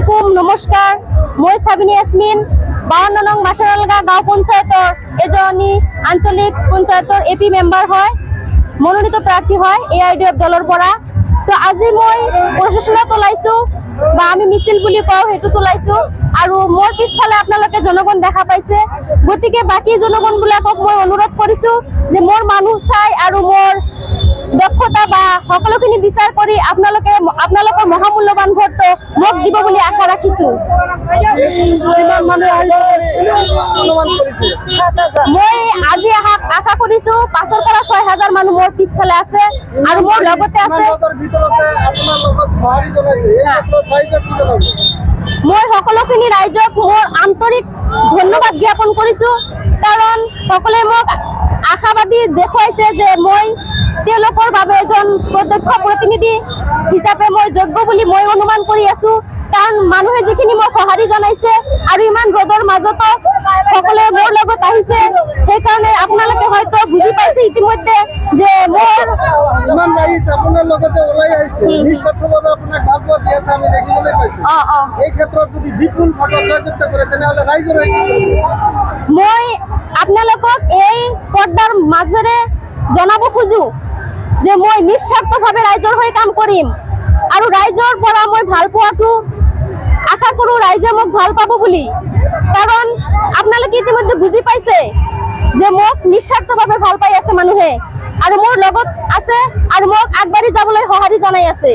আলাইকুম নমস্কাৰ মই সাবিনী ইয়াসমিন 52 নং মাছাৰালগা গাঁও পঞ্চায়তৰ এজনী আঞ্চলিক পঞ্চায়তৰ এপি মেম্বাৰ হয় মনোনীত প্ৰাৰ্থী হয় এআইডিএফ দলৰ পৰা তো আজি মই প্ৰশাসনত ওলাইছো বা আমি মিছিল বুলি কওঁ হেতু তোলাইছো আৰু মোৰ পিছফালে আপোনালোকে জনগণ দেখা পাইছে গতিকে বাকি জনগণবিলাকক মই অনুৰোধ কৰিছো যে মোৰ মানুহ চাই আৰু মোৰ দক্ষতা বা সকলোখিনি বিচাৰ কৰি আপোনালোকৰ মহামূল্যবান ভোটটো মোক দিব বুলি আশা ৰাখিছো মই আজি আশা কৰিছো 5ৰ পৰা 6000 মানুহ মোৰ পিছফালে আছে আৰু মোৰ লগতে আছে মই সকলোখিনি ৰাইজক মোৰ আন্তৰিক ধন্যবাদ জ্ঞাপন কৰিছো কাৰণ সকলোৱে মোক আশাবাদী দেখুৱাইছে যে মই তেওঁলোকৰ বাবে এজন প্ৰত্যক্ষ প্ৰতিনিধি হিচাপে মই যোগ্য বুলি মই অনুমান কৰি আছো কাৰণ মানুহে যিখিনি মোক সহাৰি জনাইছে আৰু ইমান ৰ'দৰ মাজতো সকলোৱে মোৰ লগত আহিছে সেইকাৰণে আপোনালোকে হয়তো বুজি পাইছে ইতিমধ্যে যে মোৰ ইমান ৰাইজ আপোনাৰ লগত যে ওলাই আহিছে নিস্বাৰ্থভাৱে আপোনাক ভাল পোৱা দি আছে আমি দেখিবলৈ পাইছো এই ক্ষেত্ৰত যদি বিপুল ভোটত জয়যুক্ত কৰে তেনেহ'লে ৰাইজৰ মই আপোনালোকক এই পৰ্দাৰ মাজেৰে জনাব খোজো যে মই নিস্বাৰ্থভাৱে ৰাইজৰ হৈ কাম কৰিম আৰু ৰাইজৰ পৰা মই ভাল পোৱাটো আশা কৰো ৰাইজে মোক ভাল পাব বুলি কাৰণ আপোনালোকে ইতিমধ্যে বুজি পাইছে যে মোক নিস্বাৰ্থভাৱে ভাল পাই আছে মানুহে আৰু মোৰ লগত আছে আৰু মোক আগবাঢ়ি যাবলৈ সহাৰি জনাই আছে।